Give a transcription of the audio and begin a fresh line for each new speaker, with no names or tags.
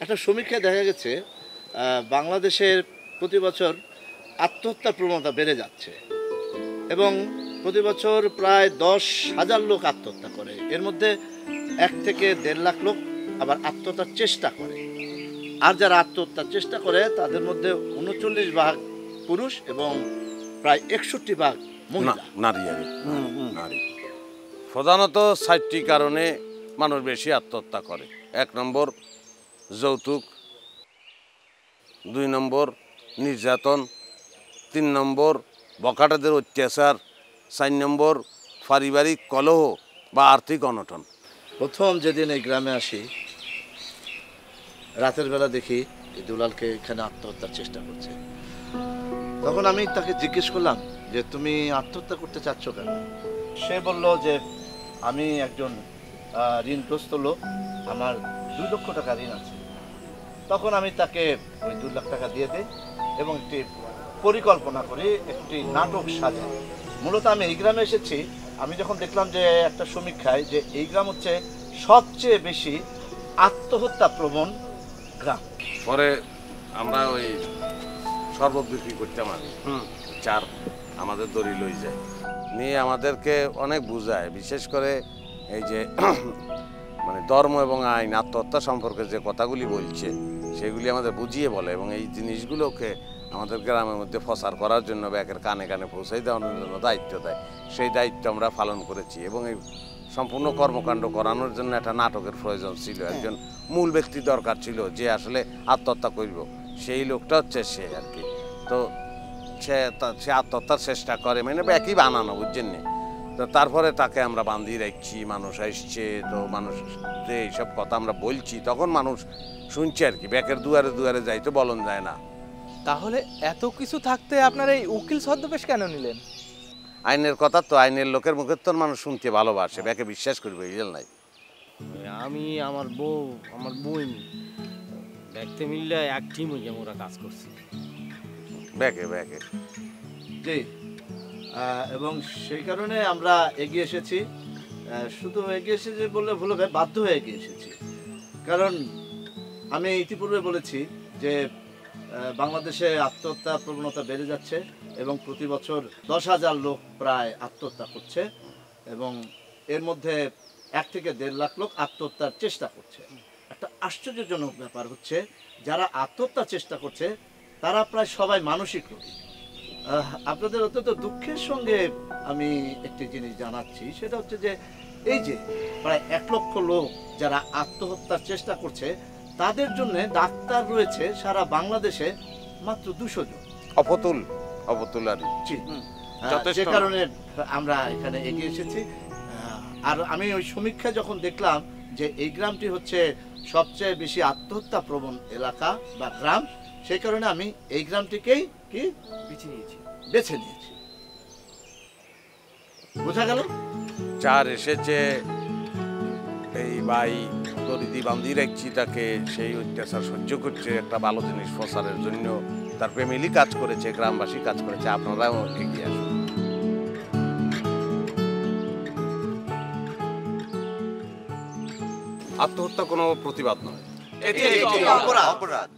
একটা সমীক্ষায় দেখা গেছে বাংলাদেশের প্রতি বছর আত্মহত্যার প্রবণতা বেড়ে যাচ্ছে এবং প্রতি বছর প্রায় 10,000 লোক আত্মহত্যা করে। এর মধ্যে 1 থেকে 1.5 লাখ লোক আবার আত্মহত্যার চেষ্টা করে। আর যারা আত্মহত্যার চেষ্টা করে তাদের মধ্যে 39% পুরুষ এবং প্রায় 61% মহিলা,
নারী। নারী প্রধানত 60টি কারণে মানুষ বেশি আত্মহত্যা করে। 1 নম্বর যৌতুক, 2 নম্বর নির্যাতন, 3 নম্বর বখাটেদের অত্যাচার, 4 নম্বর পারিবারিক কলহ বা আর্থিক অনটন।
প্রথম যেদিন এই গ্রামে আসি রাতের বেলা দেখি এই দুলালকে এখানে আত্মহত্যার চেষ্টা করছে। তখন আমি তাকে জিজ্ঞেস করলাম যে তুমি আত্মহত্যা করতে চাচ্ছ কেন? সে বলল যে আমি একজন ঋণগ্রস্ত লোক, আমার 2 লক্ষ টাকা ঋণ আছে। তখন আমি তাকে ওই 2 লাখ টাকা দিয়ে দিই এবং একটি পরিকল্পনা করে একটি নাটক সাজাই। মূলত আমি এই গ্রামে এসেছি, আমি যখন দেখলাম যে একটা সমীক্ষায় যে এই গ্রাম হচ্ছে সবচেয়ে বেশি আত্মহত্যা প্রবণ গ্রাম।
পরে আমরা ওই শরবত বিক্রি করতাম, আমি চার আমাদের দড়ি লই যায় নিয়ে আমাদেরকে অনেক বুঝায়, বিশেষ করে এই যে মানে ধর্ম এবং আইন আত্মহত্যা সম্পর্কে যে কথাগুলি বলছে সেগুলি আমাদের বুঝিয়ে বলে এবং এই জিনিসগুলোকে আমাদের গ্রামের মধ্যে প্রচার করার জন্য ব্যাকের কানে কানে পৌঁছাই দেওয়ানোর জন্য দায়িত্ব দেয়। সেই দায়িত্ব আমরা পালন করেছি এবং এই সম্পূর্ণ কর্মকাণ্ড করানোর জন্য একটা নাটকের প্রয়োজন ছিল, একজন মূল ব্যক্তি দরকার ছিল যে আসলে আত্মহত্যা করব, সেই লোকটা হচ্ছে সে আর কি। তো সে আত্মহত্যার চেষ্টা করে, মানে ব্যাকই বানানো, বুঝছেন না। তো তারপরে তাকে আমরা বান্ধিয়ে রাখছি, মানুষ আসছে, তো মানুষ এইসব কথা আমরা বলছি, তখন মানুষ শুনছে আর কি। ব্যাকের দুয়ারে দুয়ারে যাইতে বলন যায় না।
তাহলে এত কিছু থাকতে আপনার এই উকিল ছদ্মবেশ কেন নিলেন?
আইনের কথা তো, আইনের লোকের মুখের তো মানুষ শুনতে ভালোবাসে, ব্যাকে বিশ্বাস করবে, বুঝলেন নাই?
আমি আমার বউ আমার বোন দেখতে মিললে এক টিম হয়ে আমরা কাজ করছি।
ব্যাকে ব্যাকে
জি, এবং সেই কারণে আমরা এগিয়ে এসেছি। শুধু এগিয়ে এসেছি বললে ভুল হবে, বাধ্য হয়ে এগিয়ে এসেছি। কারণ আমি ইতিপূর্বে বলেছি যে বাংলাদেশে আত্মহত্যা প্রবণতা বেড়ে যাচ্ছে এবং প্রতি বছর 10,000 লোক প্রায় আত্মহত্যা করছে এবং এর মধ্যে 1 থেকে 1.5 লাখ লোক আত্মহত্যার চেষ্টা করছে। একটা আশ্চর্যজনক ব্যাপার হচ্ছে, যারা আত্মহত্যার চেষ্টা করছে তারা প্রায় সবাই মানসিক রোগী। আপনাদের অত্যন্ত দুঃখের সঙ্গে আমি একটি জিনিস জানাচ্ছি, সেটা হচ্ছে যে এই যে প্রায় 1 লক্ষ লোক যারা আত্মহত্যার চেষ্টা করছে, তাদের জন্য ডাক্তার রয়েছে সারা বাংলাদেশে মাত্র 200 জন।
অপতুল আর
যে কারণে আমরা এখানে এগিয়ে এসেছি। আর আমি ওই সমীক্ষা যখন দেখলাম যে এই গ্রামটি হচ্ছে সবচেয়ে বেশি আত্মহত্যা প্রবণ এলাকা বা গ্রাম, সেই কারণে আমি এই গ্রামটিকেই কি বেছে নিয়েছি। বোঝা গেল?
চার এসেছে এই ভাই দরিদি বান্ধি রাখছি তাকে, সেই অত্যাচার সহ্য করছে একটা ভালো জিনিস প্রচারের জন্য, তার ফ্যামিলি কাজ করেছে, গ্রামবাসী কাজ করেছে, আপনারাও এগিয়ে আসুন। আত্মহত্যা কোনো প্রতিবাদ নয়,
অপরাধ।